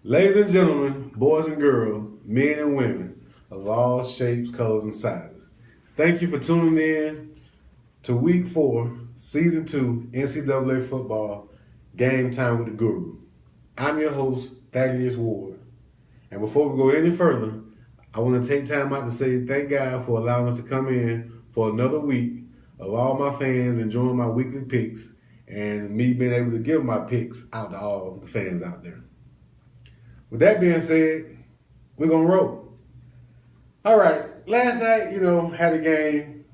Ladies and gentlemen, boys and girls, men and women of all shapes, colors, and sizes, thank you for tuning in to Week 4, Season 2, NCAA Football, Game Time with the Guru. I'm your host, Thaddeus Ward. And before we go any further, I want to take time out to say thank God for allowing us to come in for another week of all my fans enjoying my weekly picks and me being able to give my picks out to all the fans out there. With that being said, we're going to roll. All right, last night, had a game.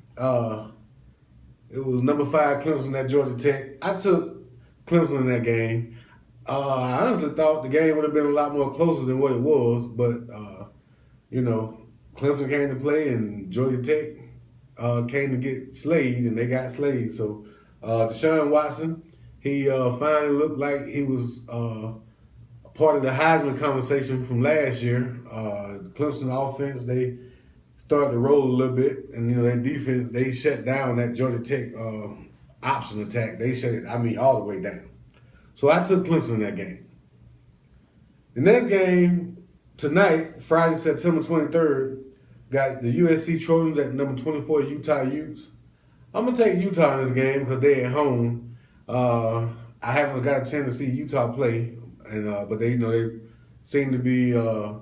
It was number 5 Clemson at Georgia Tech. I took Clemson in that game. I honestly thought the game would have been a lot more closer than what it was, but, Clemson came to play and Georgia Tech came to get slayed, and they got slayed. So Deshaun Watson, he finally looked like he was part of the Heisman conversation from last year. Clemson offense, they started to roll a little bit, and their defense, they shut down that Georgia Tech option attack. They shut it, all the way down. So I took Clemson in that game. The next game tonight, Friday, September 23rd, got the USC Trojans at number 24 Utah Utes. I'm gonna take Utah in this game because they're at home. I haven't got a chance to see Utah play. But they seem to be a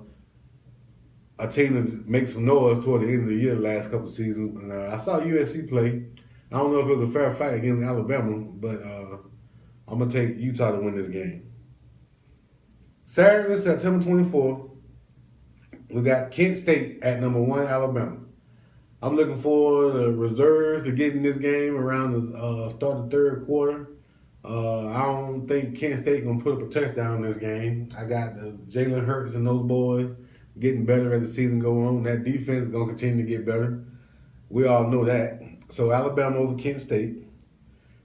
team that makes some noise toward the end of the year, the last couple of seasons. And I saw USC play. I don't know if it was a fair fight against Alabama, but I'm going to take Utah to win this game. Saturday, September 24th, we got Kent State at number 1 Alabama. I'm looking for the reserves to get in this game around the start of the third quarter. I don't think Kent State gonna put up a touchdown in this game. I got the Jalen Hurts and those boys getting better as the season goes on. That defense is gonna continue to get better. We all know that. So Alabama over Kent State.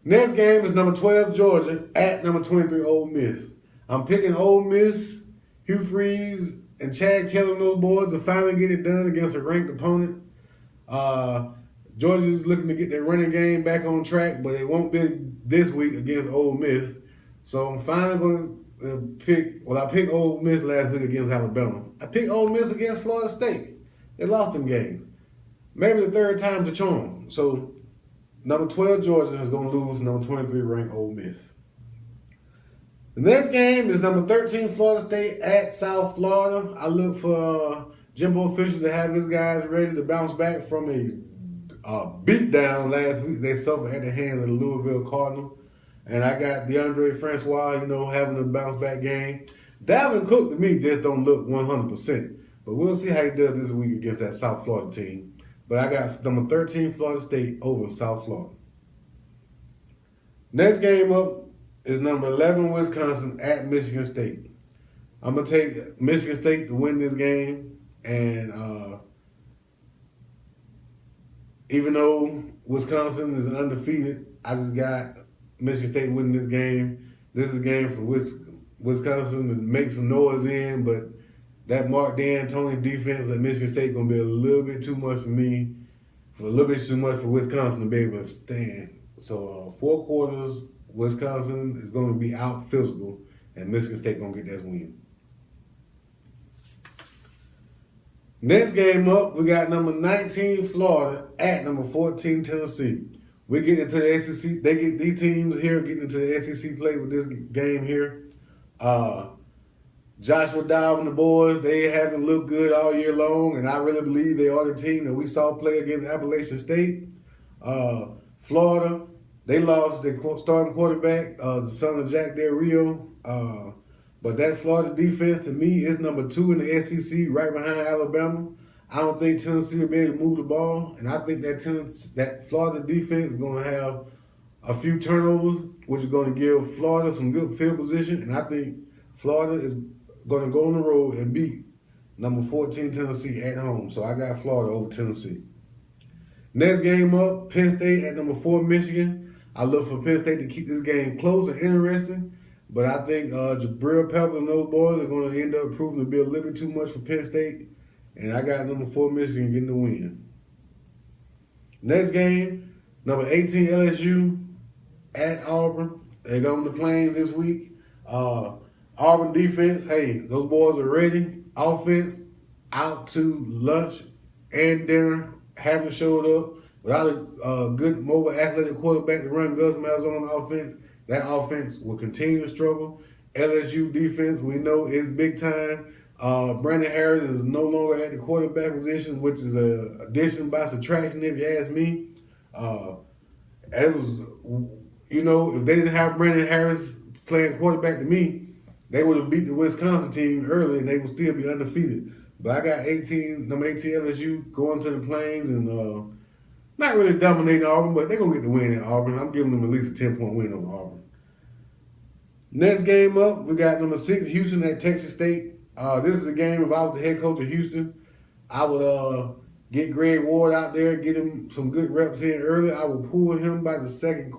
Next game is number 12 Georgia at number 23 Ole Miss. I'm picking Ole Miss, Hugh Freeze, and Chad Kelly and those boys to finally get it done against a ranked opponent. Georgia's looking to get their running game back on track, but it won't be this week against Ole Miss. So I'm finally going to I picked Ole Miss last week against Alabama. I picked Ole Miss against Florida State. They lost them games. Maybe the third time's a charm. So number 12 Georgia is going to lose number 23 ranked Ole Miss. The next game is number 13 Florida State at South Florida. I look for Jimbo Fisher to have his guys ready to bounce back from a beat down last week they suffered at the hands of the Louisville Cardinals. And I got DeAndre Francois, having a bounce back game. Dalvin Cook, to me, just don't look 100%. But we'll see how he does this week against that South Florida team. But I got number 13 Florida State over South Florida. Next game up is number 11 Wisconsin at Michigan State. I'm going to take Michigan State to win this game. And even though Wisconsin is undefeated, I just got Michigan State winning this game. This is a game for Wisconsin to make some noise in, but that Mark D'Antoni defense at Michigan State going to be a little bit too much for me, a little bit too much for Wisconsin to be able to stand. So 4 quarters, Wisconsin is going to be out physical, and Michigan State going to get that win. Next game up, we got number 19 Florida at number 14 Tennessee. We get into the SEC. These teams here getting into the SEC play with this game here. Joshua Dow and the boys, they haven't looked good all year long, and I really believe they are the team that we saw play against Appalachian State. Florida, they lost their starting quarterback, the son of Jack Del Rio. But that Florida defense, to me, is number 2 in the SEC, right behind Alabama. I don't think Tennessee will be able to move the ball, and I think that Florida defense is going to have a few turnovers, which is going to give Florida some good field position, and I think Florida is going to go on the road and beat number 14 Tennessee at home. So I got Florida over Tennessee. Next game up, Penn State at number 4 Michigan. I look for Penn State to keep this game close and interesting. But I think Jabril Pepper and those boys are going to end up proving to be a little bit too much for Penn State. And I got number 4 Michigan getting the win. Next game, number 18 LSU at Auburn. They're going to the Plains this week. Auburn defense, hey, those boys are ready. Offense, out to lunch and dinner, haven't showed up. Without a good mobile athletic quarterback to run Gus Malzahn on offense, that offense will continue to struggle. LSU defense, we know, is big time. Brandon Harris is no longer at the quarterback position, which is an addition by subtraction, if you ask me. It was, if they didn't have Brandon Harris playing quarterback to me, they would have beat the Wisconsin team early and they would still be undefeated. But I got number 18 LSU going to the Plains and not really dominating Auburn, but they're going to get the win in Auburn. I'm giving them at least a 10-point win over Auburn. Next game up, we got number 6, Houston at Texas State. This is a game, if I was the head coach of Houston, I would get Greg Ward out there, get him some good reps in early. I will pull him by the time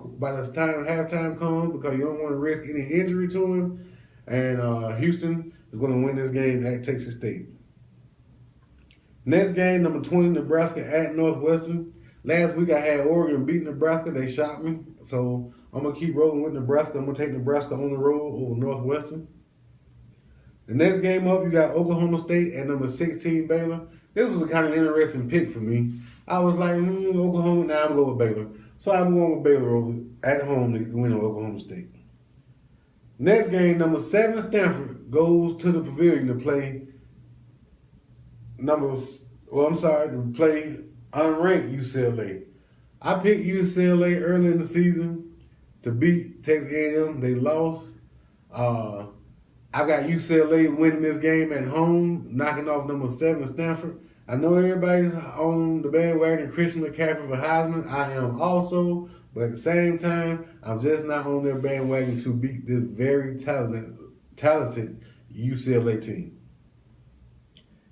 halftime comes because you don't want to risk any injury to him. And Houston is going to win this game at Texas State. Next game, number 20, Nebraska at Northwestern. Last week I had Oregon beat Nebraska. They shot me. So I'm going to keep rolling with Nebraska. I'm going to take Nebraska on the road over Northwestern. The next game up, you got Oklahoma State at number 16, Baylor. This was a kind of interesting pick for me. I was like, Oklahoma, now I'm going with Baylor. So I'm going with Baylor over at home to win over Oklahoma State. Next game, number 7, Stanford goes to the Pavilion to play to play unranked UCLA. I picked UCLA early in the season to beat Texas A&M. They lost. I got UCLA winning this game at home, knocking off number 7 Stanford. I know everybody's on the bandwagon Christian McCaffrey for Heisman. I am also, but at the same time, I'm just not on their bandwagon to beat this very talented UCLA team.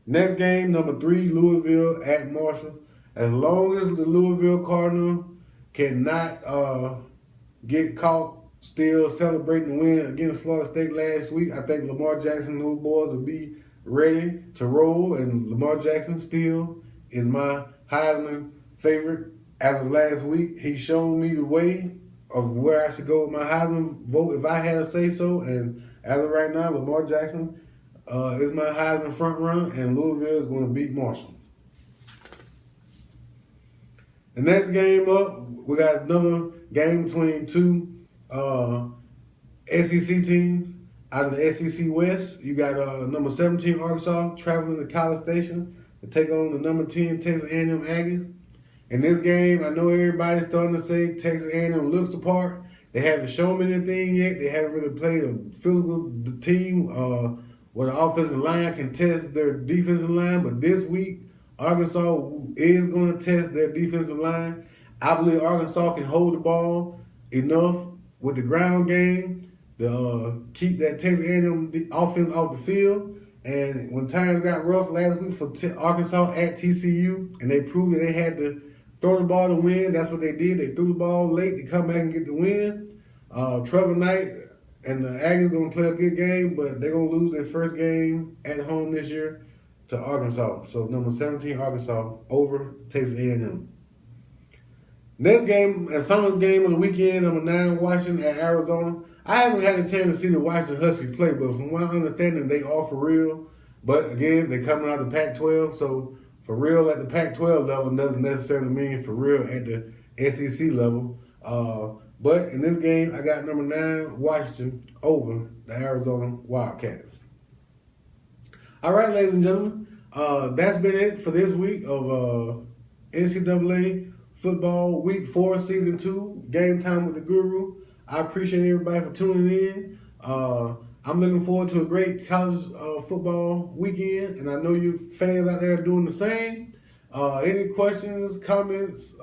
Next game, number 3, Louisville at Marshall. As long as the Louisville Cardinals cannot get caught still celebrating the win against Florida State last week, I think Lamar Jackson and those boys will be ready to roll. And Lamar Jackson still is my Heisman favorite. As of last week, he showed me the way of where I should go with my Heisman vote if I had to say so. And as of right now, Lamar Jackson is my Heisman front runner, and Louisville is going to beat Marshall. The next game up, we got another game between two SEC teams. Out of the SEC West, you got number 17 Arkansas traveling to College Station to take on the number 10 Texas A&M Aggies. In this game, I know everybody's starting to say Texas A&M looks the part. They haven't shown me anything yet. They haven't really played a physical team where the offensive line can test their defensive line. But this week, Arkansas is going to test their defensive line. I believe Arkansas can hold the ball enough with the ground game to keep that Texas A&M offense off the field. And when times got rough last week for Arkansas at TCU, and they proved that they had to throw the ball to win, that's what they did. They threw the ball late to come back and get the win. Trevor Knight and the Aggies going to play a good game, but they're going to lose their first game at home this year to Arkansas. So number 17 Arkansas over Texas A&M. Next game, and final game of the weekend, number 9 Washington at Arizona. I haven't had a chance to see the Washington Huskies play, but from what I understand, they are for real. But again, they're coming out of the Pac-12, so for real at the Pac-12 level doesn't necessarily mean for real at the SEC level. But in this game, I got number 9 Washington over the Arizona Wildcats. All right, ladies and gentlemen, that's been it for this week of NCAA Football Week 4, Season 2, Game Time with the Guru. I appreciate everybody for tuning in. I'm looking forward to a great college football weekend, and I know you fans out there are doing the same. Any questions, comments,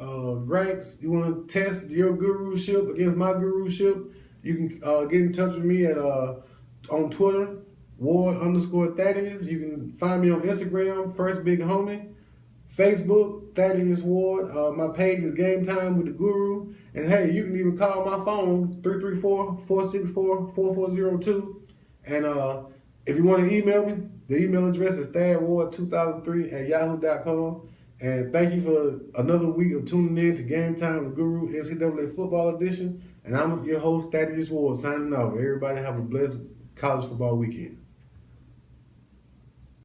gripes, you want to test your guruship against my guruship, you can get in touch with me at on Twitter, Ward_Thaddeus. You can find me on Instagram, First Big Homie. Facebook, Thaddeus Ward. My page is Game Time with the Guru. And hey, you can even call my phone, 334-464-4402. And if you want to email me, the email address is thadward2003@yahoo.com. And thank you for another week of tuning in to Game Time with the Guru, NCAA Football Edition. And I'm your host, Thaddeus Ward, signing off. Everybody have a blessed college football weekend.